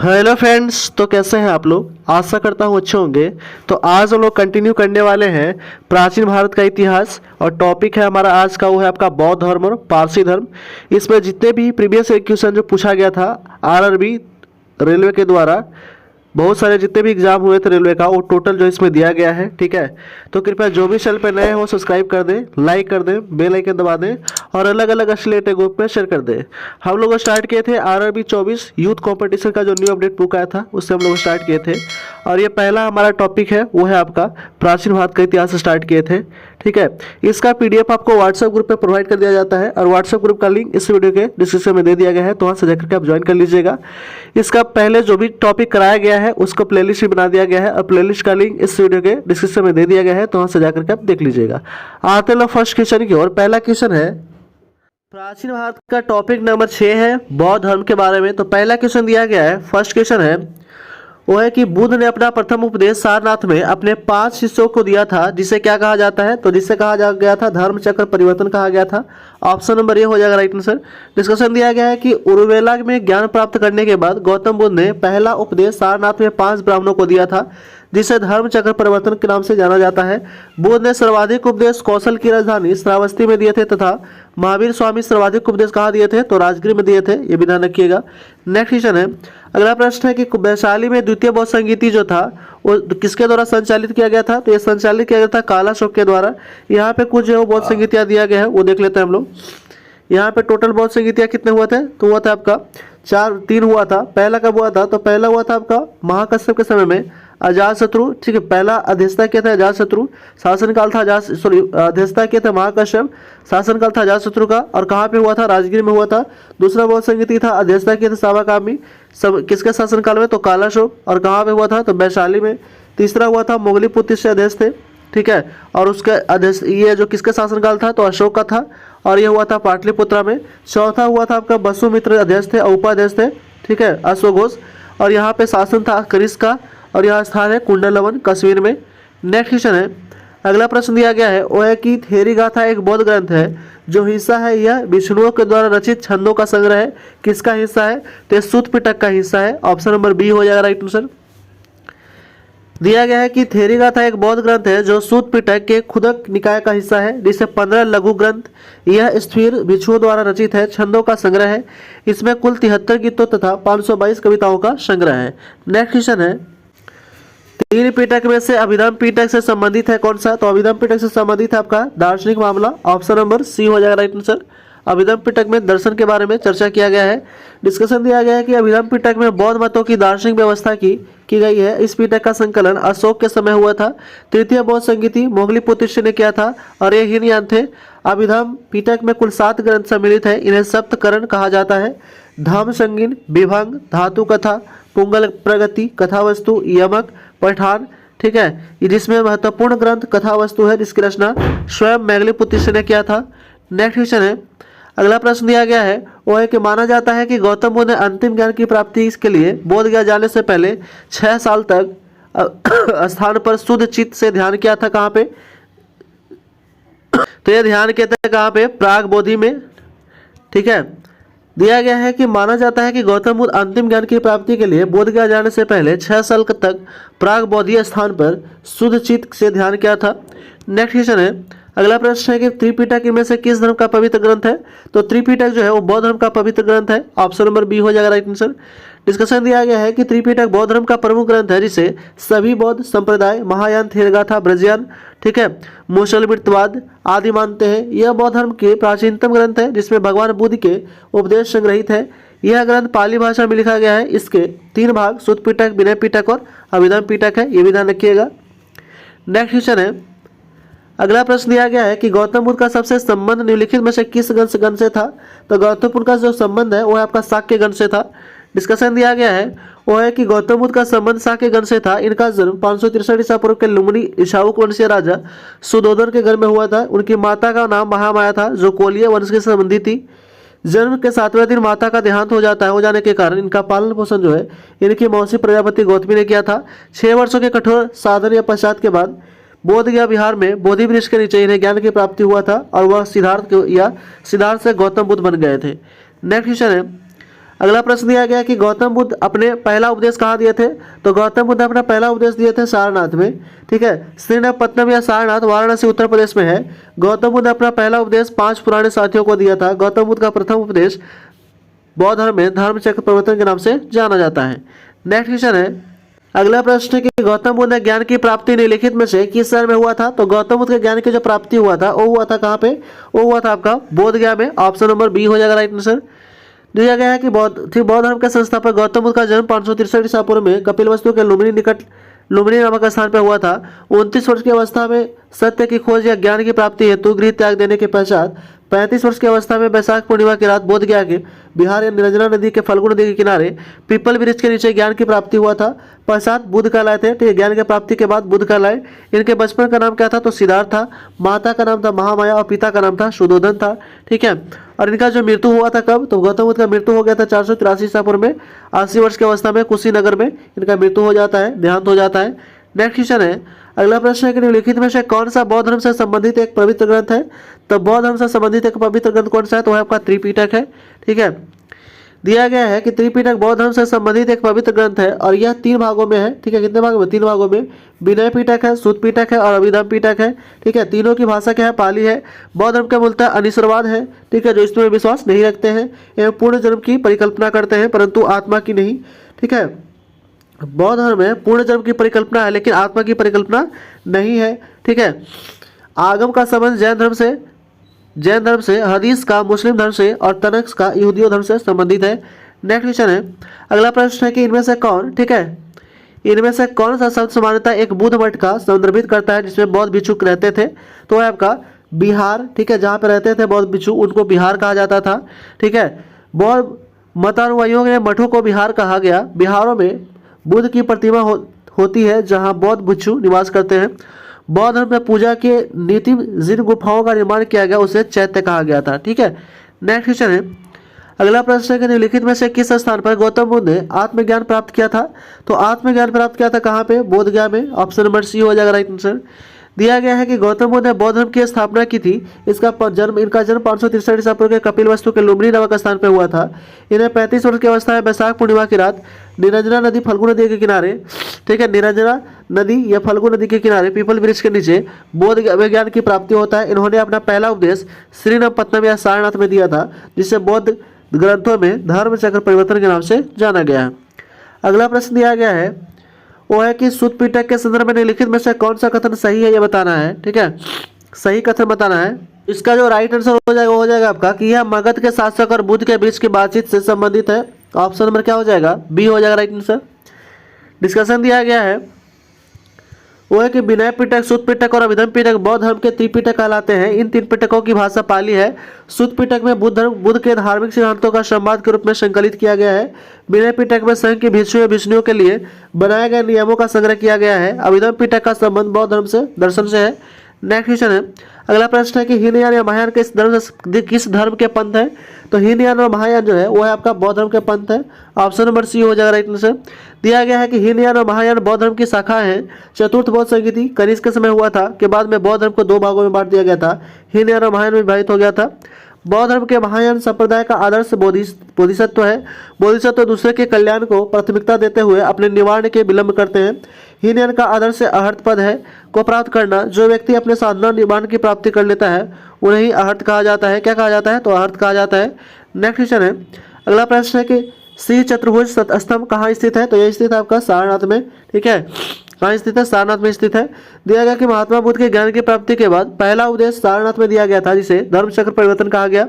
Hello friends, तो कैसे हैं आप लोग। आशा करता हूँ अच्छे होंगे। तो आज हम लोग कंटिन्यू करने वाले हैं प्राचीन भारत का इतिहास, और टॉपिक है हमारा आज का वो है आपका बौद्ध धर्म और पारसी धर्म। इसमें जितने भी प्रीवियस क्वेश्चन जो पूछा गया था आरआरबी रेलवे के द्वारा, बहुत सारे जितने भी एग्जाम हुए थे रेलवे का, वो टोटल जो इसमें दिया गया है। ठीक है, तो कृपया जो भी चैनल पर नए हो सब्सक्राइब कर दें, लाइक कर दें, बेल आइकन दबा दें और अलग अलग रिलेटेड ग्रुप में शेयर कर दें। हम लोग स्टार्ट किए थे आरआरबी 24 यूथ कंपटीशन का जो न्यू अपडेट बुक आया था, उससे हम लोग स्टार्ट किए थे। और ये पहला हमारा टॉपिक है वो है आपका प्राचीन भारत का इतिहास स्टार्ट किए थे। ठीक है, इसका पीडीएफ आपको व्हाट्सएप ग्रुप पे प्रोवाइड कर दिया जाता है, और व्हाट्सएप ग्रुप का लिंक इस वीडियो के डिस्क्रिप्शन में दे दिया गया है, तो वहाँ से जाकर के आप ज्वाइन कर लीजिएगा। इसका पहले जो भी टॉपिक कराया गया है उसको प्लेलिस्ट भी बना दिया गया है, और प्लेलिस्ट का लिंक इस वीडियो के डिस्क्रिप्शन में दे दिया गया है, तो वहाँ से जाकर के आप देख लीजिएगा। आते लोग फर्स्ट क्वेश्चन की ओर। पहला क्वेश्चन है प्राचीन भारत का टॉपिक नंबर 6 है बौद्ध धर्म के बारे में। तो पहला क्वेश्चन दिया गया है, फर्स्ट क्वेश्चन है वो है कि बुद्ध ने अपना प्रथम उपदेश सारनाथ में अपने 5 शिष्यों को दिया था, जिसे क्या कहा जाता है। तो जिसे कहा जा गया था धर्म चक्र परिवर्तन कहा गया था। ऑप्शन नंबर ए हो जाएगा राइट आंसर। डिस्कशन दिया गया है कि उरुवेला में ज्ञान प्राप्त करने के बाद गौतम बुद्ध ने पहला उपदेश सारनाथ में 5 ब्राह्मणों को दिया था, जिसे धर्म चक्र परिवर्तन के नाम से जाना जाता है। बुद्ध ने सर्वाधिक उपदेश कौशल की राजधानी श्रावस्ती में दिए थे, तथा महावीर स्वामी सर्वाधिक उपदेश कहाँ दिए थे। तो राजगीर में दिए थे, ये भी ध्यान रखिएगा। नेक्स्ट क्वेश्चन है, अगला प्रश्न है कि वैशाली में द्वितीय बौद्ध संगीति जो था वो किसके द्वारा संचालित किया गया था। तो ये संचालित किया गया था कालाशोक के द्वारा। यहाँ पे कुछ जो है बौद्ध संगीतियाँ दिया गया है, वो देख लेते हैं हम लोग। यहाँ पे टोटल बौद्ध संगीतियाँ कितने हुए थे। तो हुआ था आपका 3 हुआ था। पहला कब हुआ था। तो पहला हुआ था आपका महाकश्यप के समय में अजातशत्रु। ठीक है, पहला अध्यक्षता किया था अजातशत्रु, शासनकाल था अध्यक्षता किया था महाकश्यप, शासनकाल था अजातशत्रु का। और कहाँ पे हुआ था, राजगीर में हुआ था। दूसरा बौद्ध संगीति था अध्यक्षता किया था सावाकामी, सब किसके शासनकाल में। तो कालाशोक। और कहाँ पे हुआ था, तो वैशाली में। तीसरा हुआ था मोगलीपुत्र से अध्यक्ष थे। ठीक है, और उसके अध्यक्ष ये जो किसका शासनकाल था, तो अशोक का था, और ये हुआ था पाटलिपुत्रा में। चौथा हुआ था आपका वसुमित्र अध्यक्ष थे और उपाध्यक्ष थे। ठीक है, अश्वघोष। और यहाँ पे शासन था कनिष्क का, और यहाँ स्थान है कुंडलवन कश्मीर में। नेक्स्ट क्वेश्चन है, अगला प्रश्न दिया गया है वो है कि थेरी गाथा एक बौद्ध ग्रंथ है, जो हिस्सा है यह विष्णुओं के द्वारा रचित छंदों का संग्रह है। किसका हिस्सा है, तो ये सूत पिटक का हिस्सा है। ऑप्शन नंबर बी हो जाएगा राइट आंसर। दिया गया है कि थेरी गाथा एक बौद्ध ग्रंथ है जो सूत पिटक के खुदक निकाय का हिस्सा है, जिसे 15 लघु ग्रंथ यह स्थिर भिक्षुओं द्वारा रचित है, छंदों का संग्रह है। इसमें कुल 73 गीतों तथा 522 कविताओं का संग्रह है। नेक्स्ट क्वेश्चन है, 3 पिटक में से अभिधम्म पिटक से संबंधित है कौन सा। तो अभिधम्म पिटक से संबंधित है आपका दार्शनिक मामला। ऑप्शन नंबर सी हो जाएगा राइट आंसर। अभिधम्म पिटक में दर्शन के बारे में चर्चा किया गया है। डिस्कशन दिया गया है कि अभिधम्म पिटक में बौद्ध मतों की दार्शनिक व्यवस्था की गई है। इस पिटक का संकलन अशोक के समय हुआ था। तृतीय बौद्ध संगीति मोगलीपुत्र ने किया था, और ये हीनयान थे। अभिधम्म पिटक में कुल 7 ग्रंथ सम्मिलित है। इन्हें सप्तकरण कहा जाता है। धम्म संगीन, विभंग, धातु कथा, पुंगल प्रगति, कथावस्तु, यमक, पठान। ठीक है, जिसमें महत्वपूर्ण ग्रंथ कथावस्तु है, जिसकी रचना स्वयं मैगलीपुत्र ने किया था। नेक्स्ट क्वेश्चन है, अगला प्रश्न दिया गया है वो है कि माना जाता है कि गौतम बुद्ध ने अंतिम ज्ञान की प्राप्ति के लिए बोध गया जाने से पहले 6 साल तक स्थान पर शुद्ध चित्त से ध्यान किया था। कहाँ पे, तो ये ध्यान किया था कहाँ पे, प्राग बोधि में। ठीक है, दिया गया है कि माना जाता है कि गौतम बुद्ध अंतिम ज्ञान की प्राप्ति के लिए बोध गया जाने से पहले 6 साल तक प्राग बोधीय स्थान पर शुद्ध चित्त से ध्यान किया था। नेक्स्ट क्वेश्चन है, अगला प्रश्न है कि त्रिपिटक इनमें से किस धर्म का पवित्र ग्रंथ है। तो त्रिपिटक जो है वो बौद्ध धर्म का पवित्र ग्रंथ है। ऑप्शन नंबर बी हो जाएगा राइट आंसर। डिस्कशन दिया गया है कि त्रिपिटक बौद्ध धर्म का प्रमुख ग्रंथ है, जिसे सभी बौद्ध संप्रदाय महायान, थेरगाथा, ब्रजयान, ठीक है, मुसलमितवाद आदि मानते हैं। यह बौद्ध धर्म के प्राचीनतम ग्रंथ है, जिसमें भगवान बुद्ध के उपदेश संग्रहित है। यह ग्रंथ पाली भाषा में लिखा गया है। इसके 3 भाग सुत्त पिटक, विनय पिटक और अभिधम्म पिटक है, ये भी ध्यान रखिएगा। नेक्स्ट क्वेश्चन है, अगला प्रश्न दिया गया है कि गौतम बुद्ध का सबसे संबंध निम्नलिखित में से किस गण से था। तो गौतम बुद्ध का जो संबंध है वो है आपका शाक्य गण से था। डिस्कशन दिया गया है वो है कि गौतम बुद्ध का संबंध शाक्य गण से था। इनका जन्म 563 ईसा पूर्व के लुम्बिनी इशाऊक वंशीय राजा सुदोधन के घर में हुआ था। उनकी माता का नाम महामाया था, जो कोलीय वंश के संबंधी थी। जन्म के 7वें दिन माता का देहांत हो जाने के कारण इनका पालन पोषण जो है इनकी मौसी प्रजापति गौतमी ने किया था। 6 वर्षों के कठोर साधन या पश्चात के बाद बोध गया बिहार में बोधि वृक्ष के नीचे इन्हें ज्ञान की प्राप्ति हुआ था और वह सिद्धार्थ से गौतम बुद्ध बन गए थे। नेक्स्ट क्वेश्चन है, अगला प्रश्न दिया गया कि गौतम बुद्ध अपने पहला उपदेश कहाँ दिए थे? तो गौतम बुद्ध अपना पहला उपदेश दिए थे सारनाथ में। ठीक है, श्रीरंगपट्टनम या सारनाथ वाराणसी उत्तर प्रदेश में है। गौतम बुद्ध अपना पहला उपदेश 5 पुराने साथियों को दिया था। गौतम बुद्ध का प्रथम उपदेश बौद्ध धर्म में धर्मचक्र प्रवर्तन के नाम से जाना जाता है। नेक्स्ट क्वेश्चन है, अगला प्रश्न है कि गौतम बुद्ध ने ज्ञान की प्राप्ति निम्नलिखित में से किस शहर में हुआ था? तो गौतम बुद्ध के ज्ञान की जो प्राप्ति हुआ था वो हुआ था कहाँ पे? वो हुआ था आपका बोध गया में। ऑप्शन नंबर बी हो जाएगा राइट आंसर। दिया गया है कि बौद्ध धर्म के संस्थापक गौतम बुद्ध का जन्म 563 ईसा पूर्व में कपिलवस्तु के लुम्बिनी नामक स्थान पर हुआ था। 29 वर्ष की अवस्था में सत्य की खोज या ज्ञान की प्राप्ति हेतु गृह त्याग देने के पश्चात 35 वर्ष की अवस्था में वैशाख पूर्णिमा की रात बोध गया के बिहार या निरंजना नदी के फल्गु नदी के किनारे पीपल वृक्ष के नीचे ज्ञान की प्राप्ति हुआ था। पश्चात बुद्ध कहलाए थे। ठीक है, ज्ञान की प्राप्ति के बाद बुद्ध कहलाए। इनके बचपन का नाम क्या था? तो सिद्धार्थ था। माता का नाम था महामाया और पिता का नाम था शुद्धोधन था। ठीक है, और इनका जो मृत्यु हुआ था कब? तो गौतम बुद्ध का मृत्यु हो गया था 483 ईसा पूर्व में। 80 वर्ष की अवस्था में कुशीनगर में इनका मृत्यु हो जाता है, देहांत हो जाता है। नेक्स्ट क्वेश्चन है, अगला प्रश्न है कि निम्नलिखित में से कौन सा बौद्ध धर्म से संबंधित एक पवित्र ग्रंथ है? तो बौद्ध धर्म से संबंधित एक पवित्र ग्रंथ कौन सा है? तो वह आपका त्रिपिटक है। ठीक है, दिया गया है कि त्रिपिटक बौद्ध धर्म से संबंधित एक पवित्र ग्रंथ है और यह 3 भागों में है। ठीक है, कितने भागों में? 3 भागों में। विनय पिटक है, सुत पिटक है और अभिधम पिटक है। ठीक है, तीनों की भाषा क्या है? पाली है। बौद्ध धर्म का मूलतः अनिश्वरवाद है। ठीक है, जो इसमें विश्वास नहीं रखते हैं एवं पूर्ण जन्म की परिकल्पना करते हैं परंतु आत्मा की नहीं। ठीक है, बौद्ध धर्म में पूर्ण जन्म की परिकल्पना है लेकिन आत्मा की परिकल्पना नहीं है। ठीक है, आगम का संबंध जैन धर्म से, हदीस का मुस्लिम धर्म से और तनख्स का यहूदी धर्म से संबंधित है। नेक्स्ट क्वेश्चन है, अगला प्रश्न है कि इनमें से कौन, ठीक है, इनमें से कौन सा शब्द सामान्यतः एक बुद्ध मठ का संदर्भित करता है जिसमें बौद्ध भिक्षुक रहते थे? तो है आपका बिहार। ठीक है, जहाँ पे रहते थे बौद्ध भिक्षु उनको बिहार कहा जाता था। ठीक है, बौद्ध मतानुयायियों के मठों को बिहार कहा गया। बिहारों में बुद्ध की प्रतिमा होती है जहाँ बौद्ध भिक्षु निवास करते हैं। बौद्ध धर्म में पूजा के नीति जिन गुफाओं का निर्माण किया गया उसे चैत्य कहा गया था। ठीक है, नेक्स्ट क्वेश्चन है, अगला प्रश्न है कि निम्नलिखित में से किस स्थान पर गौतम बुद्ध ने आत्मज्ञान प्राप्त किया था? तो आत्मज्ञान प्राप्त किया था कहाँ पे? बोध गया में। ऑप्शन नंबर सी हो जाएगा राइट आंसर। दिया गया है कि गौतम बुद्ध ने बौद्ध धर्म की स्थापना की थी। इनका जन्म 563 ईसा पूर्व के कपिलवस्तु के लुम्बिनी नामक स्थान पर हुआ था। इन्हें 35 वर्ष की अवस्था में वैशाख पूर्णिमा की रात निरंजना नदी फल्गु नदी के किनारे, ठीक है, निरंजना नदी या फल्गु नदी के किनारे पीपल वृक्ष के नीचे बोध विज्ञान की प्राप्ति होता है। इन्होंने अपना पहला उपदेश श्रीरंगपट्टनम या सारनाथ में दिया था जिसे बौद्ध ग्रंथों में धर्मचक्र परिवर्तन के नाम से जाना गया है। अगला प्रश्न दिया गया है वो है कि सुत पिटक के संदर्भ में निम्नलिखित में से कौन सा कथन सही है ये बताना है। ठीक है, सही कथन बताना है। इसका जो राइट आंसर हो जाएगा वो हो जाएगा आपका कि यह मगध के शासक और बुद्ध के बीच की बातचीत से संबंधित है। ऑप्शन नंबर क्या हो जाएगा? बी हो जाएगा राइट आंसर। डिस्कशन दिया गया है वो है कि विनय पिटक, सुत पिटक और अभिधम पिटक बौद्ध धर्म के त्रिपिटक कहलाते हैं। इन 3 पिटकों की भाषा पाली है। सुत पिटक में बुद्ध के धार्मिक सिद्धांतों का संवाद के रूप में संकलित किया गया है। विनय पिटक में संघ के भिक्षुओं के लिए बनाए गए नियमों का संग्रह किया गया है। अभिधम पिटक का संबंध बौद्ध धर्म से दर्शन से है। नेक्स्ट क्वेश्चन है, अगला प्रश्न है कि हीनयान या महायान किस धर्म के पंथ है? तो हीनयान और महायान जो है वो है आपका बौद्ध धर्म के पंथ है। ऑप्शन नंबर सी हो जाएगा राइट आंसर। दिया गया है कि हीनयान और महायान बौद्ध धर्म की शाखा है। चतुर्थ बौद्ध संगीति कनिष्क के समय हुआ था के बाद में बौद्ध धर्म को 2 भागों में बांट दिया गया था। हीनयान और महायान में विभाजित हो गया था। बौद्ध धर्म के महायान संप्रदाय का आदर्श बोधिसत्व है। बोधिसत्व दूसरे के कल्याण को प्राथमिकता देते हुए अपने निवारण के विलंब करते हैं। हीनयान का आदर्श अहर्त पद है को प्राप्त करना। जो व्यक्ति अपने साधना निवारण की प्राप्ति कर लेता है उन्हें अहर्त कहा जाता है। क्या कहा जाता है? तो अहर्त कहा जाता है। नेक्स्ट क्वेश्चन है, अगला प्रश्न है कि श्री चतुर्भुज स्तंभ कहाँ स्थित है? तो यह स्थित है आपका सारनाथ में। ठीक है, कहाँ स्थित है? सारनाथ में स्थित है। दिया गया कि महात्मा बुद्ध के ज्ञान की प्राप्ति के बाद पहला उपदेश सारनाथ में दिया गया था जिसे धर्मचक्र परिवर्तन कहा गया।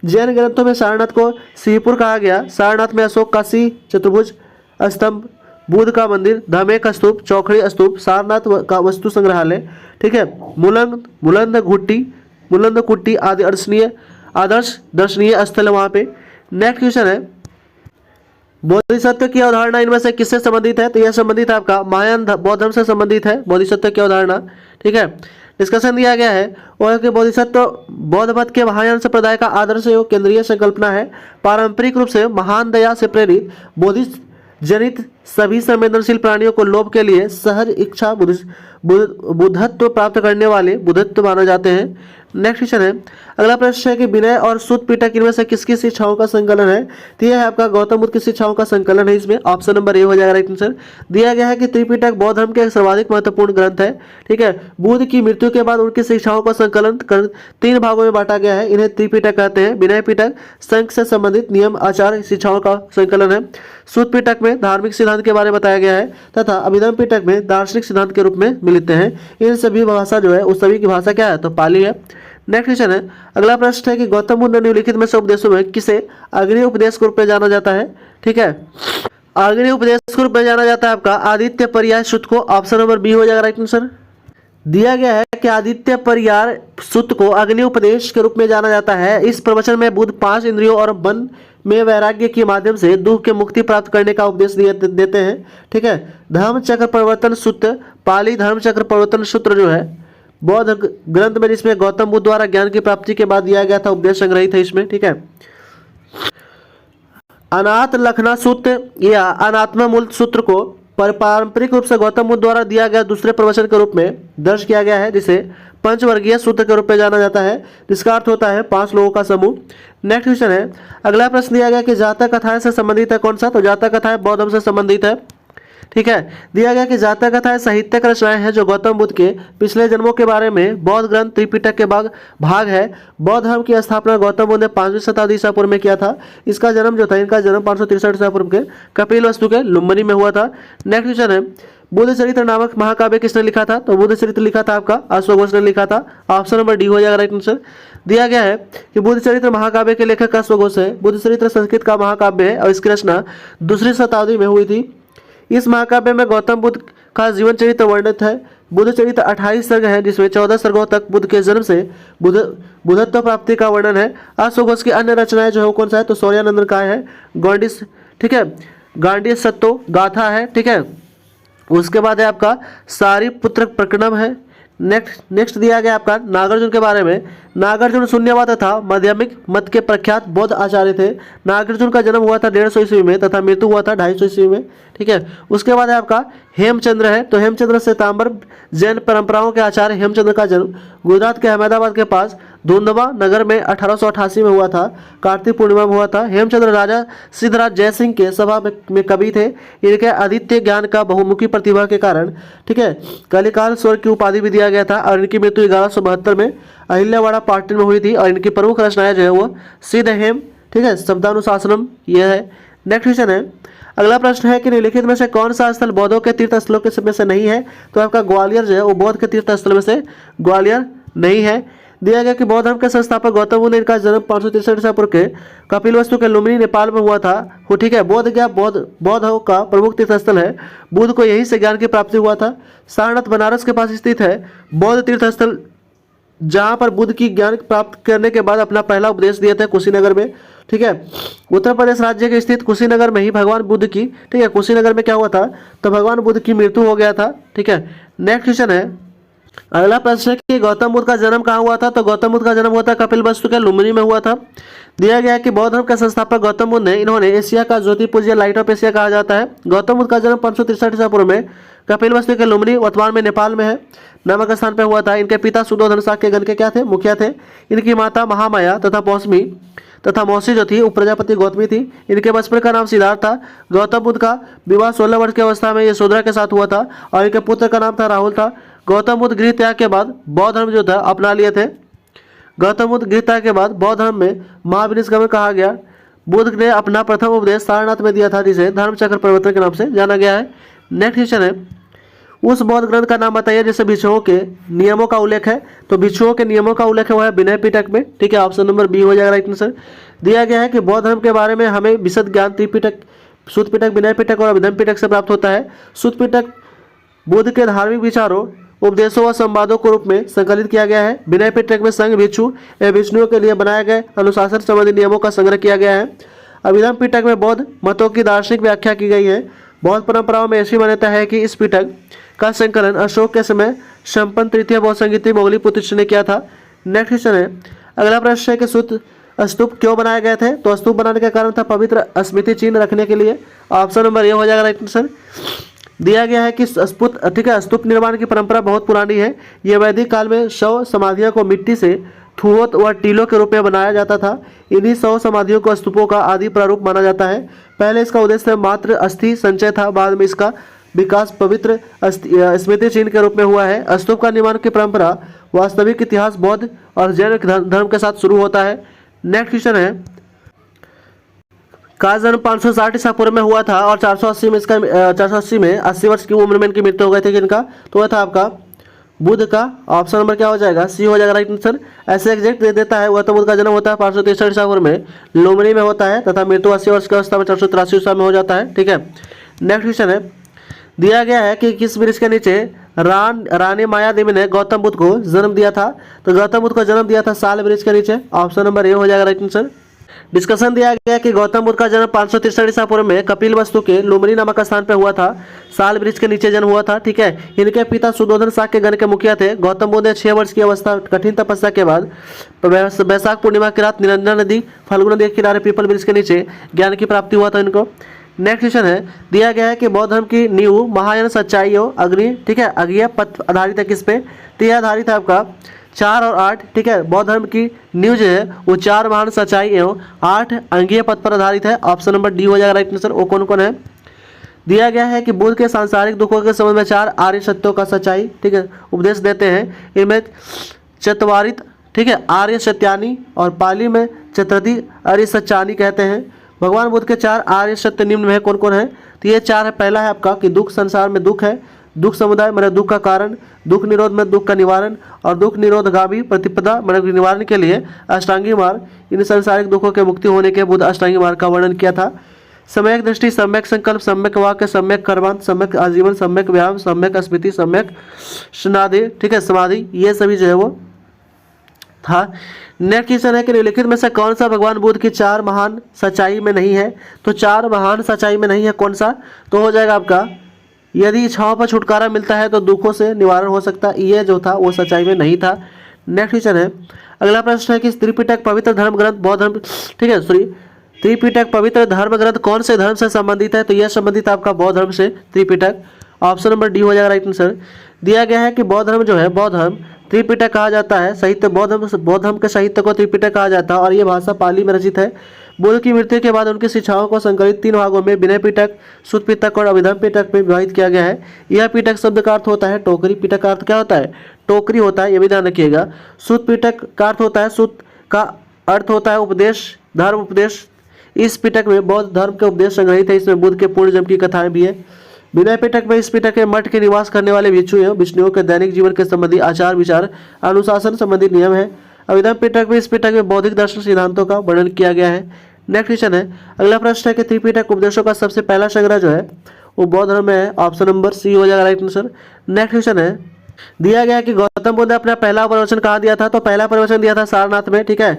जैन ग्रंथों में सारनाथ को श्रीपुर कहा गया। सारनाथ में अशोक का श्री चतुर्भुज स्तंभ, बुद्ध का मंदिर, धमेक स्तूप, चौखड़ी स्तूप, सारनाथ का वस्तु संग्रहालय, ठीक है, मुलंद कुट्टी आदि आदर्श दर्शनीय स्थल है वहाँ पे। नेक्स्ट क्वेश्चन है, बोधिसत्व की अवधारणा इनमें से किससे संबंधित है? तो यह संबंधित है आपका महायान बौद्ध धर्म से संबंधित है बोधिसत्व की अवधारणा। ठीक है, डिस्कशन दिया गया है और कि बोधिसत्व बौद्ध मत के महायान संप्रदाय का आदर्श एवं केंद्रीय संकल्पना है। पारंपरिक रूप से महान दया से प्रेरित बोधि जनित सभी संवेदनशील प्राणियों को लोभ के लिए सहज इच्छा बुद्धत्व प्राप्त करने वाले बुद्धत्व माने जाते हैं। नेक्स्ट क्वेश्चन है, अगला प्रश्न है कि विनय और सुत पिटक इनमें से किसकी शिक्षाओं का संकलन है? तो यह है आपका गौतम बुद्ध की शिक्षाओं का संकलन है। इसमें ऑप्शन नंबर ए हो जाएगा राइट आंसर। दिया गया है कि त्रिपिटक बौद्ध धर्म के एक सर्वाधिक महत्वपूर्ण ग्रंथ है। ठीक है, बुद्ध की मृत्यु के बाद उनकी शिक्षाओं का संकलन कर 3 भागों में बांटा गया है। इन्हें त्रिपिटक कहते हैं। विनय पिटक संघ से संबंधित नियम आचार शिक्षाओं का संकलन है। सुत पिटक में धार्मिक सिद्धांत के बारे में बताया गया है तथा अभिधम पिटक में दार्शनिक सिद्धांत के रूप में मिलते हैं। इन सभी भाषा जो है उस सभी की भाषा क्या है? तो पाली है। नेक्स्ट क्वेश्चन है, अगला प्रश्न है कि गौतम बुद्ध ने निम्नलिखित में से उपदेशों में किसे अग्नि उपदेश के रूप में जाना जाता है? ठीक है, अग्नि उपदेश के रूप में जाना जाता है आपका आदित्य पर्याय सुत को। ऑप्शन नंबर बी हो जाएगा राइट आंसर। दिया गया है कि आदित्य पर्याय सुत को अग्नि उपदेश के रूप में जाना जाता है। इस प्रवचन में बुद्ध 5 इंद्रियों और मन में वैराग्य के माध्यम से दुख के मुक्ति प्राप्त करने का उपदेश देते हैं। ठीक है, धर्म चक्र परिवर्तन सूत्र पाली धर्म चक्र परिवर्तन सूत्र जो है बौद्ध ग्रंथ में, जिसमें गौतम बुद्ध द्वारा ज्ञान की प्राप्ति के बाद दिया गया था, उपदेश संग्रहित है इसमें। ठीक है, अनाथ लखना सूत्र या अनात्मा मूल सूत्र को पारंपरिक रूप से गौतम बुद्ध द्वारा दिया गया दूसरे प्रवचन के रूप में दर्ज किया गया है, जिसे पंचवर्गीय सूत्र के रूप में जाना जाता है, जिसका अर्थ होता है 5 लोगों का समूह। नेक्स्ट क्वेश्चन है, अगला प्रश्न दिया गया कि जातक कथाएं से संबंधित है कौन सा? तो जातक कथाएं बौद्ध धर्म से संबंधित है। ठीक है, दिया गया कि जातक कथाएं साहित्यिक रचनाएं हैं जो गौतम बुद्ध के पिछले जन्मों के बारे में बौद्ध ग्रंथ त्रिपिटक के भाग है। बौद्ध धर्म की स्थापना गौतम बुद्ध ने 5वीं शताब्दी ईसा पूर्व में किया था। इसका जन्म जो था, इनका जन्म 563 ईसा पूर्व के कपिलवस्तु के लुम्बिनी में हुआ था। नेक्स्ट क्वेश्चन है, बुद्ध चरित्र नामक महाकाव्य किसने लिखा था? तो बुद्ध चरित्र लिखा था आपका अश्वघोष ने लिखा था। ऑप्शन नंबर डी हो जाएगा राइट आंसर। दिया गया है कि बुद्ध चरित्र महाकाव्य के लेखक अश्वघोष है। बुद्ध चरित्र संस्कृत का महाकाव्य है और इसकी रचना 2री शताब्दी में हुई थी। इस महाकाव्य में गौतम बुद्ध का जीवन चरित्र वर्णित है। बुद्ध चरित्र 28 सर्ग है, जिसमें 14 सर्गों तक बुद्ध के जन्म से बुद्धत्व प्राप्ति का वर्णन है। अश्वघोष की अन्य रचनाएं जो है वो कौन सा है? तो शौर्यानंदन काय है, गौंडिस, ठीक है, गांडीय सत्तो गाथा है। ठीक है, उसके बाद है आपका सारिपुत्र प्रकरणम है। नेक्स्ट दिया गया आपका नागार्जुन के बारे में। नागार्जुन शून्यवाद तथा माध्यमिक मत के प्रख्यात बौद्ध आचार्य थे। नागार्जुन का जन्म हुआ था 150 ईस्वी में तथा मृत्यु हुआ था 250 ईस्वी में। ठीक है, उसके बाद है आपका हेमचंद्र है। तो हेमचंद्र श्वेतांबर जैन परंपराओं के आचार्य हेमचंद्र का जन्म गुजरात के अहमदाबाद के पास धुंधवा नगर में 1888 में हुआ था। कार्तिक पूर्णिमा में हुआ था। हेमचंद्र राजा सिद्धराज जयसिंह के सभा में कवि थे। इनके आदित्य ज्ञान का बहुमुखी प्रतिभा के कारण, ठीक है, कलिकाल स्वर्ग की उपाधि भी दिया गया था और इनकी मृत्यु 1172 में अहिल्यावाड़ा पाटन में हुई थी। और इनकी प्रमुख रचनाएं जो है वो सिद्ध हेम, ठीक है, शब्दानुशासनम यह है। नेक्स्ट क्वेश्चन है, अगला प्रश्न है कि निम्नलिखित में से कौन सा स्थल बौद्धों के तीर्थ स्थलों के में से नहीं है? तो आपका ग्वालियर जो है वो बौद्ध के तीर्थ स्थल में से ग्वालियर नहीं है। दिया गया कि बौद्ध धर्म के संस्थापक गौतम बुद्ध ने इनका जन्म 563 ईसा पूर्व के कपिलवस्तु के लुम्बिनी नेपाल में हुआ था। वो ठीक है, बोध गया बौद्ध का प्रमुख तीर्थ स्थल है। बुद्ध को यहीं से ज्ञान की प्राप्ति हुआ था। सारनाथ बनारस के पास स्थित है बौद्ध तीर्थ स्थल, जहाँ पर बुद्ध की ज्ञान प्राप्त करने के बाद अपना पहला उपदेश दिए थे कुशीनगर में। ठीक है, उत्तर प्रदेश राज्य के स्थित कुशीनगर में ही भगवान बुद्ध की, ठीक है, कुशीनगर में क्या हुआ था? तो भगवान बुद्ध की मृत्यु हो गया था। ठीक है, नेक्स्ट क्वेश्चन है, अगला प्रश्न है कि गौतम बुद्ध का जन्म कहाँ हुआ था? तो गौतम बुद्ध का जन्म हुआ था कपिलवस्तु के लुम्बिनी में हुआ था। दिया गया है कि बौद्ध धर्म के संस्थापक गौतम बुद्ध ने इन्होंने एशिया का ज्योतिपुंज या लाइट ऑफ एशिया कहा जाता है। गौतम बुद्ध का जन्म 563 ईसा पूर्व में कपिलवस्तु के लुम्बिनी वर्तमान में नेपाल में है नामक स्थान पर हुआ था। इनके पिता सुदोधन शाक के गण के क्या थे? मुखिया थे। इनकी माता महामाया तथा मौसी जो थी उप प्रजापति गौतमी थी। इनके बचपन का नाम सिद्धार्थ था। गौतम बुद्ध का विवाह 16 वर्ष की अवस्था में यशोधरा के साथ हुआ था और इनके पुत्र का नाम था राहुल था। गौतम बुद्ध गृह त्याग के बाद बौद्ध धर्म जो था अपना लिए थे। गौतम बुद्ध गृह त्याग के बाद बौद्ध धर्म में महाविनिष्गमन कहा गया। बुद्ध ने अपना प्रथम उपदेश सारनाथ में दिया था, जिसे धर्म चक्र परिवर्तन के नाम से जाना गया है। नेक्स्ट क्वेश्चन है, उस बौद्ध ग्रंथ का नाम बताइए जिससे भिक्षुओं के नियमों का उल्लेख है। तो भिक्षुओं के नियमों का उल्लेख है वो है विनय पिटक में। ठीक है, ऑप्शन नंबर बी हो जाएगा राइट आंसर। दिया गया है कि बौद्ध धर्म के बारे में हमें विशद ज्ञान त्रिपिटक, सुत्त पिटक, विनय पिटक और अभिधम पिटक से प्राप्त होता है। सुत्त पिटक बुद्ध के धार्मिक विचारों, उपदेशों व संवादों के रूप में संकलित किया गया है। विनय पिटक में संघ भिक्षु एवं विष्णुओं के लिए बनाए गए अनुशासन संबंधी नियमों का संग्रह किया गया है। अभिधम पिटक में बौद्ध मतों की दार्शनिक व्याख्या की गई है। बौद्ध परंपराओं में ऐसी मान्यता है कि इस पिटक का संकलन अशोक के समय संपन्न तृतीय बौद्ध संगीति मोगली पुत्र ने किया था। नेक्स्ट क्वेश्चन है, अगला प्रश्न है कि सुत्त स्तूप क्यों बनाए गए थे? तो स्तूप बनाने का कारण था पवित्र स्मृति चिन्ह रखने के लिए। ऑप्शन नंबर ए हो जाएगा राइट आंसर। दिया गया है कि ठीक है, स्तूप निर्माण की परंपरा बहुत पुरानी है। ये वैदिक काल में शव समाधियों को मिट्टी से ठुवत व टीलों के रूप में बनाया जाता था। इन्हीं शव समाधियों को स्तूपों का आदि प्रारूप माना जाता है। पहले इसका उद्देश्य मात्र अस्थि संचय था, बाद में इसका विकास पवित्र स्मृति चिन्ह के रूप में हुआ है। स्तूप का निर्माण की परंपरा वास्तविक इतिहास बौद्ध और जैन धर्म के साथ शुरू होता है। नेक्स्ट क्वेश्चन है, का जन्म 560 ईसा पूर्व में हुआ था और 480 में 80 वर्ष की उम्र में इनकी मृत्यु हो गई थी। किनका? तो वह था आपका बुध का। ऑप्शन नंबर क्या हो जाएगा? सी हो जाएगा राइट आंसर। ऐसे एग्जैक्ट दे देता है। गौतम बुद्ध का जन्म होता है 563 ईसा पूर्व में लुम्बिनी में होता है तथा मृत्यु 80 वर्ष की अवस्था में 483 ईसा में हो जाता है। ठीक है, नेक्स्ट क्वेश्चन है, दिया गया है कि किस वृक्ष के नीचे रानी माया देवी ने गौतम बुद्ध को जन्म दिया था? तो गौतम बुद्ध को जन्म दिया था साल वृक्ष के नीचे। ऑप्शन नंबर ए हो जाएगा राइट आंसर। डिस्कशन दिया गया कि गौतम बुद्ध का जन्म 563 ईसा पूर्व में कपिल वस्तु के लुम्बिनी नामक स्थान पर हुआ था। साल वृक्ष के नीचे जन्म हुआ था। ठीक है, इनके पिता सुदोधन शाक्य गण के मुखिया थे। गौतम बुद्ध ने 6 वर्ष की अवस्था कठिन तपस्या के बाद वैशाख पूर्णिमा की रात निरंजना नदी फाल्गुन नदी के किनारे पीपल वृक्ष के नीचे ज्ञान की प्राप्ति हुआ था इनको। नेक्स्ट क्वेश्चन है, दिया गया है कि बौद्ध धर्म की नींव महायान सच्चाई अग्नि, ठीक है, अज्ञेय पथ आधारित है। किस पे? तो यह आधारित है आपका 4 और 8। ठीक है, बौद्ध धर्म की न्यू जो है वो 4 महान सच्चाई एवं 8 अंगीय पद पर आधारित है। ऑप्शन नंबर डी हो जाएगा राइट आंसर। वो कौन कौन है? दिया गया है कि बुद्ध के सांसारिक दुखों के संबंध में 4 आर्य सत्यों का सच्चाई, ठीक है, उपदेश देते हैं। इनमें चत्वारित, ठीक है, आर्य सत्यानी और पाली में चतुर्थी आर्य सच्चानी कहते हैं। भगवान बुद्ध के 4 आर्य सत्य निम्न में कौन कौन है? तो ये 4 है। पहला है आपका कि दुख, संसार में दुख है, दुख समुदाय मतलब दुख का कारण, दुख निरोध में दुख का निवारण और दुख निरोधगामी प्रतिपदा मतलब निवारण के लिए अष्टांगी मार्ग। इन सांसारिक दुखों के मुक्ति होने के बुद्ध अष्टांगी मार्ग का वर्णन किया था। सम्यक दृष्टि, सम्यक संकल्प, सम्यक वाक्य, सम्यक कर्मांत, सम्यक आजीवन, सम्यक व्यायाम, सम्यक स्मृति, सम्यक समाधि, ठीक है, समाधि, ये सभी जो है वो था। नेक्स्ट क्वेश्चन है कि निम्नलिखित में से कौन सा भगवान बुद्ध की 4 महान सच्चाई में नहीं है? तो 4 महान सच्चाई में नहीं है कौन सा? तो हो जाएगा आपका, यदि इच्छाओं पर छुटकारा मिलता है तो दुखों से निवारण हो सकता है। ये जो था वो सच्चाई में नहीं था। नेक्स्ट क्वेश्चन है, अगला प्रश्न है कि त्रिपिटक पवित्र धर्म ग्रंथ बौद्ध धर्म, ठीक है, सॉरी, त्रिपिटक पवित्र धर्म ग्रंथ कौन से धर्म से संबंधित है? तो यह संबंधित आपका बौद्ध धर्म से त्रिपिटक। ऑप्शन नंबर डी हो जाएगा राइट आंसर। दिया गया है कि बौद्ध धर्म जो है, बौद्ध धर्म त्रिपिटक कहा जाता है। साहित्य बौद्ध धर्म के साहित्य को त्रिपिटक कहा जाता है और ये भाषा पाली में रचित है। बुद्ध की मृत्यु के बाद उनकी शिक्षाओं को संकलित 3 भागों में विनय पिटक, सुत्त पिटक और अभिधम पिटक में विभाजित किया गया है। यह पिटक शब्द का अर्थ होता है टोकरी। पिटक का अर्थ क्या होता है? टोकरी होता है, ये भी ध्यान रखिएगा। सुत्त पिटक का अर्थ होता है, सुत्त का अर्थ होता है उपदेश, धर्म उपदेश। इस पिटक में बौद्ध धर्म के उपदेश संग्रहित है। इसमें बुद्ध के पूर्ण जन्म की कथाएं भी है। विनय पिटक में इस पिटक के मठ के निवास करने वाले भिक्षुओं के दैनिक जीवन के संबंधी आचार विचार अनुशासन संबंधी नियम है। अभिधम पिटक में इस पिटक में बौद्धिक दर्शन सिद्धांतों का वर्णन किया गया है। नेक्स्ट क्वेश्चन है, अगला प्रश्न है कि त्रिपिटक उपदेशों का सबसे पहला संग्रह जो है वो बौद्ध धर्म में है। ऑप्शन नंबर सी हो जाएगा राइट आंसर। नेक्स्ट क्वेश्चन है, दिया गया कि गौतम बुद्ध ने अपना पहला प्रवचन कहाँ दिया था? तो पहला प्रवचन दिया था सारनाथ में। ठीक है,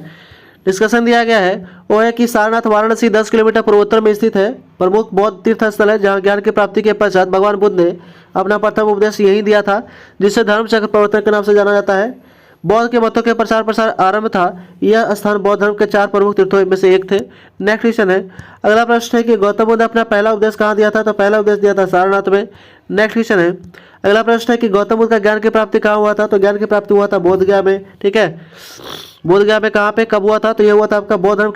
डिस्कशन दिया गया है वो है कि सारनाथ वाराणसी 10 किलोमीटर पूर्वोत्तर में स्थित है। प्रमुख बौद्ध तीर्थ स्थल है जहाँ ज्ञान की प्राप्ति के पश्चात भगवान बुद्ध ने अपना प्रथम उपदेश यही दिया था, जिसे धर्म चक्र प्रवर्तन के नाम से जाना जाता है। बौद्ध के मतों के प्रचार प्रसार आरंभ था। यह स्थान बौद्ध धर्म के 4 प्रमुख तीर्थों में से एक थे। नेक्स्ट क्वेश्चन है, अगला प्रश्न है कि गौतम बुद्ध ने अपना पहला उपदेश कहाँ दिया था? तो पहला उपदेश दिया था सारनाथ में। नेक्स्ट क्वेश्चन है, अगला प्रश्न है कि गौतम बुद्ध का ज्ञान की प्राप्ति कहाँ हुआ था? तो ज्ञान की प्राप्ति हुआ था बोधगया में। ठीक है, बोधगया में कहाँ पे कब हुआ था? तो यह हुआ था आपका बौद्ध धर्म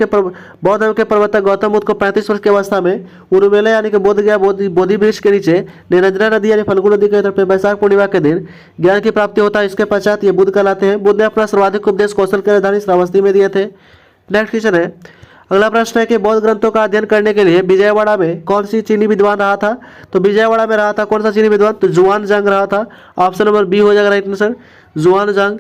के प्रवर्तक गौतम बुद्ध को 35 वर्ष की अवस्था में उरुमेला यानी कि बोधगया बोधि वृक्ष के नीचे निरंजना नदी यानी फल्गु नदी के तरफ वैशाख पूर्णिमा के दिन ज्ञान की प्राप्ति होता है। इसके पश्चात ये बुद्ध कहलाते हैं। बुद्ध ने अपना सर्वाधिक उपदेश कौशल की राजधानी श्रावस्ती में दिए थे। नेक्स्ट क्वेश्चन है, अगला प्रश्न है कि बौद्ध ग्रंथों का अध्ययन करने के लिए विजयवाड़ा में कौन सी चीनी विद्वान रहा था? तो विजयवाड़ा में रहा था कौन सा चीनी विद्वान? तो जुआन जंग रहा था। ऑप्शन नंबर बी हो जाएगा राइट आंसर, जुआन जंग।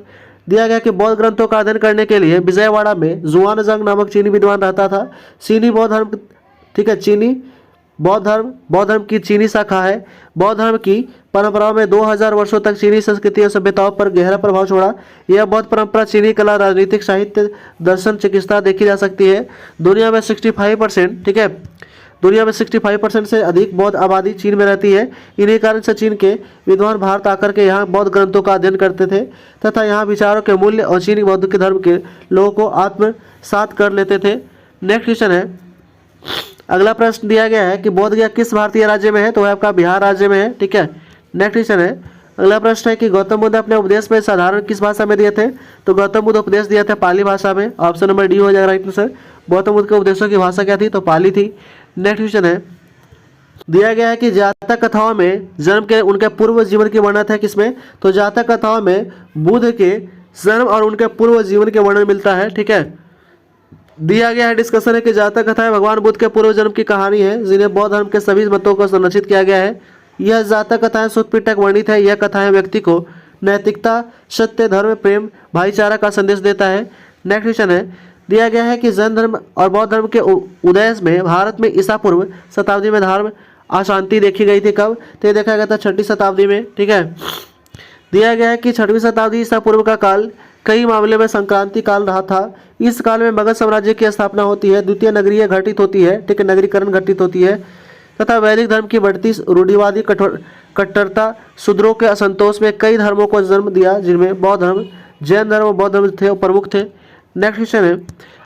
दिया गया कि बौद्ध ग्रंथों का अध्ययन करने के लिए विजयवाड़ा में जुआन जंग नामक चीनी विद्वान रहता था। चीनी बौद्ध धर्म, ठीक है, चीनी बौद्ध धर्म की चीनी शाखा है। बौद्ध धर्म की परंपराओं में 2000 वर्षों तक चीनी संस्कृति और सभ्यताओं पर गहरा प्रभाव छोड़ा। यह बौद्ध परंपरा चीनी कला, राजनीतिक, साहित्य, दर्शन, चिकित्सा देखी जा सकती है। दुनिया में 65%, ठीक है, दुनिया में 65% से अधिक बौद्ध आबादी चीन में रहती है। इन्हीं कारण से चीन के विद्वान भारत आकर के यहाँ बौद्ध ग्रंथों का अध्ययन करते थे तथा यहाँ विचारों के मूल्य और चीनी बौद्ध के धर्म के लोगों को आत्मसात कर लेते थे। नेक्स्ट क्वेश्चन है, अगला प्रश्न दिया गया है कि बोध गया किस भारतीय राज्य में है, तो वह आपका बिहार राज्य में है। ठीक है, नेक्स्ट क्वेश्चन है, अगला प्रश्न है कि गौतम बुद्ध अपने उपदेश में साधारण किस भाषा में दिए थे, तो गौतम बुद्ध उपदेश दिए थे पाली भाषा में। ऑप्शन नंबर डी हो जाएगा राइट आंसर। गौतम बुद्ध के उपदेशों की भाषा क्या थी, तो पाली थी। नेक्स्ट क्वेश्चन है, दिया गया है कि जातक कथाओं में जन्म के उनके पूर्व जीवन की वर्णन है किसमें, तो जातक कथाओं में बुद्ध के जन्म और उनके पूर्व जीवन के वर्णन मिलता है। ठीक है, दिया गया है डिस्कशन है कि जातक कथाएं भगवान बुद्ध के पूर्व जन्म की कहानी है जिन्हें बौद्ध धर्म के सभी मतों को संरक्षित किया गया है। यह जातक कथाएं सुत्त पिटक वर्णित है। यह कथाएं व्यक्ति को नैतिकता, सत्य, धर्म, प्रेम, भाईचारा का संदेश देता है। नेक्स्ट क्वेश्चन है, दिया गया है कि जैन धर्म और बौद्ध धर्म के उदय में भारत में ईसा पूर्व शताब्दी में धर्म अशांति देखी गई थी। कब, तो ये देखा गया था 6वीं शताब्दी में। ठीक है, दिया गया है कि 6वीं शताब्दी ईसा पूर्व का काल कई मामले में संक्रांति काल रहा था। इस काल में मगध साम्राज्य की स्थापना होती है, द्वितीय नगरीय घटित होती है। ठीक है, नगरीकरण घटित होती है तथा वैदिक धर्म की बढ़ती रूढ़िवादी कट्टरता शूद्रों के असंतोष में कई धर्मों को जन्म दिया जिनमें बौद्ध धर्म, जैन धर्म और बौद्ध धर्म थे प्रमुख थे। नेक्स्ट क्वेश्चन है,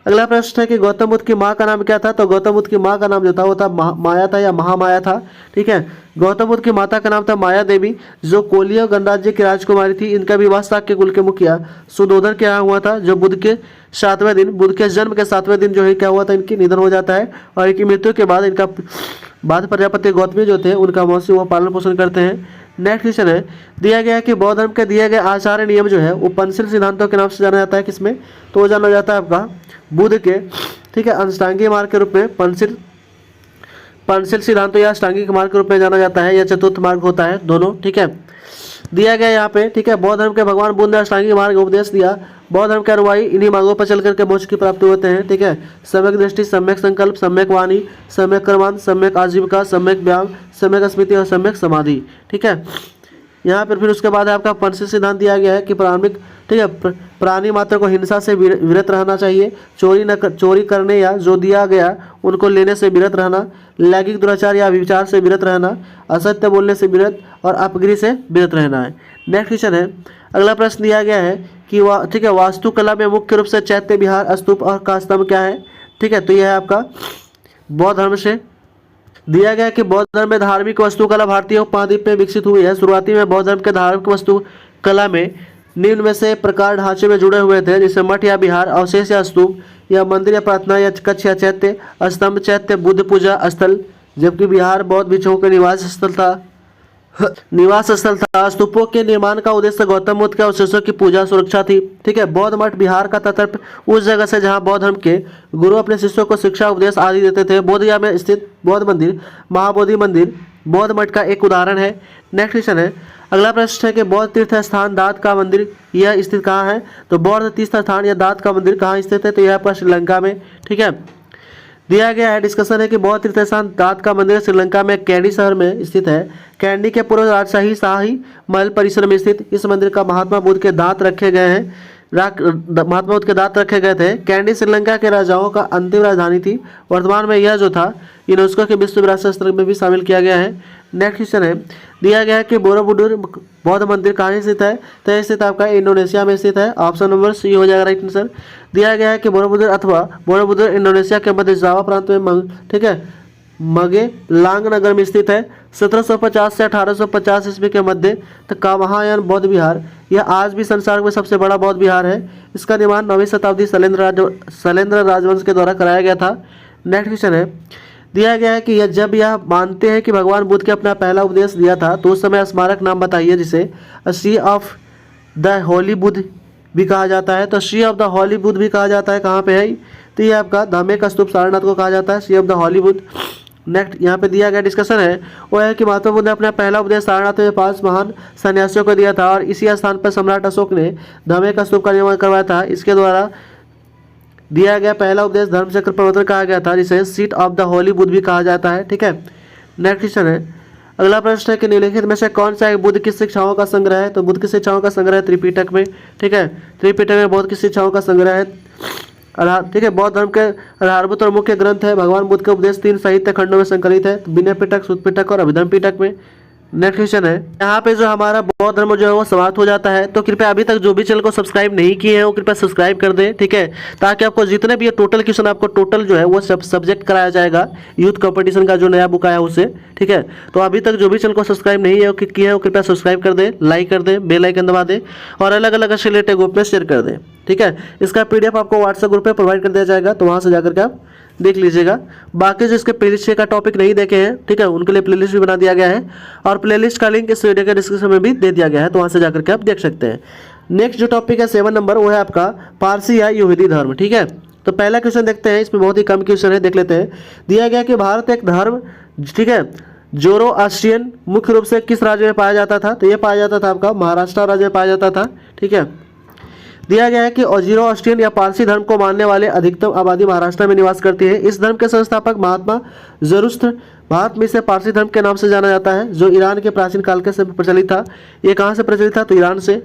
अगला प्रश्न है कि गौतम बुद्ध की माँ का नाम क्या था, तो गौतम बुद्ध की माँ का नाम जो था वो था माया था या महामाया था। ठीक है, गौतम बुद्ध की माता का नाम था माया देवी जो कोलिय गणराज्य की राजकुमारी थी। इनका विवाह शाक्य कुल के मुखिया सुधोधन के यहाँ हुआ था, जो बुद्ध के 7वें दिन, बुद्ध के जन्म के 7वें दिन जो है क्या हुआ था, इनकी निधन हो जाता है और इनकी मृत्यु के बाद इनका प्रजापति गौतमी जो थे उनका वंशी वो पालन पोषण करते हैं। नेक्स्ट क्वेश्चन है, दिया गया है कि बौद्ध धर्म के दिए गए आचार्य नियम जो है वो पंचशील सिद्धांतों के नाम से जाना जाता है किसमें, तो वो जाना जाता है आपका बुद्ध के, ठीक है, अष्टांगी मार्ग के रूप में पंचशील सिद्धांतों या अष्टांगिक मार्ग के रूप में जाना जाता है, या चतुर्थ मार्ग होता है दोनों। ठीक है, दिया गया यहाँ पे, ठीक है, बौद्ध धर्म के भगवान बुद्ध ने अष्टांगिक मार्ग उपदेश दिया। बौद्ध धर्म के अनुयायी इन्हीं मार्गों पर चल करके मोक्ष की प्राप्ति होते हैं। ठीक है, सम्यक दृष्टि, सम्यक संकल्प, सम्यक वाणी, सम्यक कर्मांत, सम्यक आजीविका, सम्यक व्यायाम, सम्यक स्मृति और सम्यक समाधि। ठीक है, यहाँ पर फिर उसके बाद आपका पंचशील सिद्धांत दिया गया है कि प्रारंभिक, ठीक है, प्राणी मात्र को हिंसा से विरत रहना चाहिए, चोरी करने या जो दिया गया उनको लेने से विरत रहना, लैंगिक दुराचार या विचार से विरत रहना, असत्य बोलने से विरत और अपगृह से विरत रहना है। नेक्स्ट क्वेश्चन है, अगला प्रश्न दिया गया है कि ठीक है, वास्तुकला में मुख्य रूप से चैत्य विहार, स्तूप और का स्तंभ क्या है। ठीक है, तो यह है आपका बौद्ध धर्म से दिया गया कि बौद्ध धर्म में धार्मिक वास्तुकला भारतीय उपमहाद्वीप में विकसित हुई है। शुरुआती में बौद्ध धर्म के धार्मिक वास्तुकला में निम्न में से प्रकार ढांचे में जुड़े हुए थे, जैसे मठ या विहार, अवशेष या स्तूप या मंदिर या प्रार्थना या कक्ष या चैत्य, स्तंभ चैत्य बुद्ध पूजा स्थल, जबकि विहार बौद्ध भिक्षुओं के निवास स्थल था। स्तूपों के निर्माण का उद्देश्य गौतम बुद्ध के अवशेषों की पूजा सुरक्षा थी। ठीक है, बौद्ध मठ विहार का तत्व उस जगह से जहां बौद्ध धर्म के गुरु अपने शिष्यों को शिक्षा उपदेश आदि देते थे। बोधगया में स्थित बौद्ध मंदिर महाबोधि मंदिर बौद्ध मठ का एक उदाहरण है। नेक्स्ट क्वेश्चन है, अगला प्रश्न है कि बौद्ध तीर्थ स्थान दात का मंदिर यह स्थित कहाँ है, तो बौद्ध तीर्थ स्थान या दात का मंदिर कहाँ स्थित है, तो यह आपका श्रीलंका में। ठीक है, दिया गया है डिस्कशन है कि बौद्ध तीर्थ स्थान दात का मंदिर श्रीलंका में कैंडी शहर में स्थित है। कैंडी के पूर्व राजशाही शाही महल परिसर में स्थित इस मंदिर का महात्मा बुद्ध के दांत रखे गए हैं। महात्मा बुद्ध के दांत रखे गए थे। कैंडी श्रीलंका के राजाओं का अंतिम राजधानी थी। वर्तमान में यह जो था यूनेस्को के विश्व विरासत स्थल में भी शामिल किया गया है। नेक्स्ट क्वेश्चन है, दिया गया है कि बोरोबुदुर बौद्ध मंदिर कहाँ स्थित है, तो यह स्थित आपका इंडोनेशिया में स्थित है। ऑप्शन नंबर सी हो जाएगा राइट आंसर। दिया गया है कि बोरोबुदुर इंडोनेशिया के मध्य जावा प्रांत में ठीक है मगेलांग नगर में स्थित है। 1750 से 1850 ईस्वी के मध्य तक का महायान बौद्ध विहार यह आज भी संसार में सबसे बड़ा बौद्ध विहार है। इसका निर्माण 9वीं शताब्दी शैलेंद्र राजवंश के द्वारा कराया गया था। नेक्स्ट क्वेश्चन है, दिया गया है कि जब यह मानते हैं कि भगवान बुद्ध के अपना पहला उपदेश दिया था तो उस समय स्मारक नाम बताइए जिसे सी ऑफ द हॉली बुद्ध भी कहा जाता है। तो सी ऑफ द हॉली बुद्ध भी कहा जाता है, कहाँ पे है, तो ये आपका धामेक स्तूप सारनाथ को कहा जाता है see of the holy Buddha. Next यहाँ पे दिया गया डिस्कशन है वो है कि महात्मा बुद्ध ने अपना पहला उपदेश सारनाथ में 5 महान सन्यासियों को दिया था और इसी स्थान पर सम्राट अशोक ने धामेक स्तूप का निर्माण करवाया था। इसके द्वारा दिया गया पहला उपदेश धर्मचक्र प्रवर्तन कहा गया था जिसे seat of the Holi Buddha भी कहा जाता है। ठीक है, नेक्स्ट क्वेश्चन है, अगला प्रश्न है कि निम्नलिखित में से कौन सा एक बुद्ध की शिक्षाओं का संग्रह है, तो बुद्ध की शिक्षाओं का संग्रह त्रिपिटक में। ठीक है, त्रिपिटक में बौद्ध की शिक्षाओं का संग्रह है। ठीक है, बौद्ध धर्म के आधारभूत और मुख्य ग्रंथ है। भगवान बुद्ध के उपदेश 3 साहित्य खंडों में संकलित है, विनय पिटक, सुत्त पिटक और अभिधर्म पिटक में। नेक्स्ट क्वेश्चन है, यहाँ पे जो हमारा बौद्ध धर्म जो है वो समाप्त हो जाता है। तो कृपया अभी तक जो भी चैनल को सब्सक्राइब नहीं किए हैं वो कृपया सब्सक्राइब कर दें, ठीक है, ताकि आपको जितने भी टोटल क्वेश्चन आपको टोटल जो है वो सब सब्जेक्ट कराया जाएगा यूथ कंपटीशन का जो नया बुक आया उसे, ठीक है। तो अभी तक जो भी चैनल को सब्सक्राइब नहीं है किए हैं वो कृपया सब्सक्राइब कर दें, लाइक कर दें, बेल आइकन दबा दें और अलग अलग से रिलेटेड ग्रुप में शेयर कर दें, ठीक है। इसका PDF आपको व्हाट्सएप ग्रुप पे प्रोवाइड कर दिया जाएगा, तो वहाँ से जाकर के आप देख लीजिएगा। बाकी जो इसके प्लेलिस्ट का टॉपिक नहीं देखे हैं, ठीक है, उनके लिए प्लेलिस्ट भी बना दिया गया है और प्लेलिस्ट का लिंक इस वीडियो के डिस्क्रिप्शन में भी दे दिया गया है, तो वहाँ से जाकर के आप देख सकते हैं। नेक्स्ट जो टॉपिक है 7 नंबर, वो है आपका पारसी या यहूदी धर्म, ठीक है। तो पहला क्वेश्चन देखते हैं, इसमें बहुत ही कम क्वेश्चन है, देख लेते हैं। दिया गया कि भारत एक धर्म, ठीक है, जोरोआस्ट्रियन मुख्य रूप से किस राज्य में पाया जाता था? तो ये पाया जाता था आपका महाराष्ट्र राज्य में पाया जाता था, ठीक है। दिया गया है कि जोरोआस्ट्रियन या पारसी धर्म को मानने वाले अधिकतम आबादी महाराष्ट्र में निवास करती है। इस धर्म के संस्थापक महात्मा ज़रतुष्ट्र भारत में इसे पारसी धर्म के नाम से जाना जाता है, जो ईरान के प्राचीन काल के से प्रचलित था। ये कहाँ से प्रचलित था? तो ईरान से।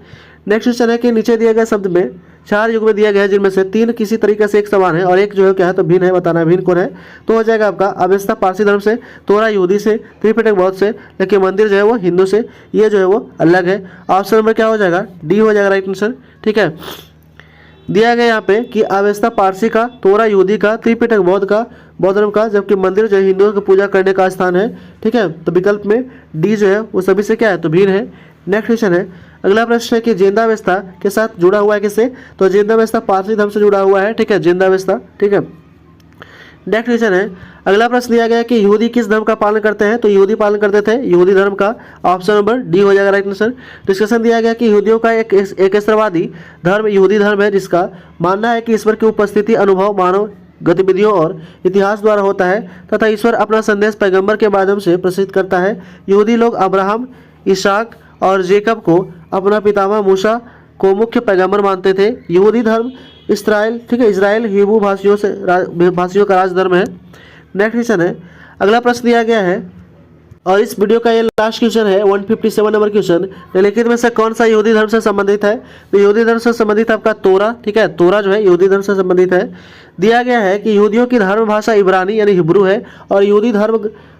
नेक्स्ट क्वेश्चन है कि नीचे दिए गए शब्द में 4 युग में दिया गया है, जिनमें से 3 किसी तरीके से एक समान है और एक जो है क्या है तो भिन्न है, बताना है भिन्न कौन है। तो हो जाएगा आपका अवेस्ता पारसी धर्म से, तोरा यहूदी से, त्रिपिटक बौद्ध से, लेकिन मंदिर जो है वो हिंदू से, ये जो है वो अलग है। ऑप्शन नंबर क्या हो जाएगा? डी हो जाएगा राइट आंसर, ठीक है। दिया गया यहाँ पे कि अवेस्ता पारसी का, तोरा यहूदी का, त्रिपिटक बौद्ध का, बौद्ध धर्म का, जबकि मंदिर जो है हिंदुओं की पूजा करने का स्थान है, ठीक है। तो विकल्प में डी जो है वो सभी से क्या है तो भिन्न है। नेक्स्ट क्वेश्चन है, अगला प्रश्न है कि जिंदावेस्ता के साथ जुड़ा हुआ है किससे? तो जिंदावेस्ता पारसी धर्म से जुड़ा हुआ है, ठीक है, जिंदावेस्ता, ठीक है। नेक्स्ट क्वेश्चन है, अगला प्रश्न दिया गया है कि यहूदी किस धर्म का पालन करते हैं? तो यहूदी पालन करते थे यहूदी धर्म का, ऑप्शन नंबर डी हो जाएगा राइट आंसर। डिस्कशन दिया गया कि यहूदियों का एक ईश्वरवादी धर्म यहूदी धर्म है, जिसका मानना है कि ईश्वर की उपस्थिति अनुभव मानव गतिविधियों और इतिहास द्वारा होता है तथा ईश्वर अपना संदेश पैगंबर के माध्यम से प्रसिद्ध करता है। यहूदी लोग अब्राहम, इसहाक और जेकब को अपना पितामह मूसा को मुख्य पैगंबर मानते थे। यहूदी धर्म इसराइल, ठीक है, इजराइल हिब्रू भाषियों का राजधर्म है। नेक्स्ट क्वेश्चन है, अगला प्रश्न दिया गया है और इस वीडियो का ये लास्ट क्वेश्चन है 157 नंबर क्वेश्चन, निम्नलिखित में से कौन सा यहूदी धर्म से संबंधित है? तो यहूदी धर्म से संबंधित आपका तोरा, ठीक है, तोरा जो है यहूदी धर्म से संबंधित है। दिया गया है कि यहूदियों की धर्म भाषा इब्रानी यानी हिब्रू है और यहूदी धर्म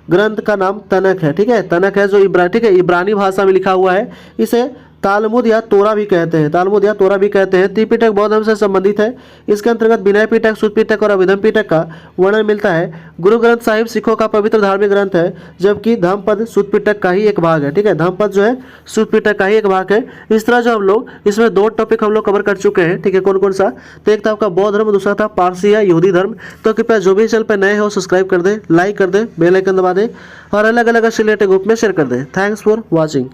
ग्रंथ का नाम तनक है, ठीक है, तनक है जो ठीक है इब्रानी भाषा में लिखा हुआ है। इसे तालमुद या तोरा भी कहते हैं, तालमुद या तोरा भी कहते हैं। त्रिपिटक बौद्ध धर्म से संबंधित है। इसके अंतर्गत विनय पिटक, सुत्त पिटक और अभिधम पिटक का वर्णन मिलता है। गुरु ग्रंथ साहिब सिखों का पवित्र धार्मिक ग्रंथ है, जबकि धम्मपद सुत्त पिटक का ही एक भाग है, ठीक है, धम्मपद जो है सुत्त पिटक का ही एक भाग है। इस तरह जो हम लोग इसमें 2 टॉपिक हम लोग कवर कर चुके हैं, ठीक है, कौन कौन सा? तो एक था आपका बौद्ध धर्म, दूसरा था पारसी या यहूदी धर्म। तो कृपया जो भी चैनल पर नए हो सब्सक्राइब कर दें, लाइक कर दें, बेल आइकन दबा दें और अलग अलग से रिलेटेड ग्रुप में शेयर कर दें। Thanks for watching.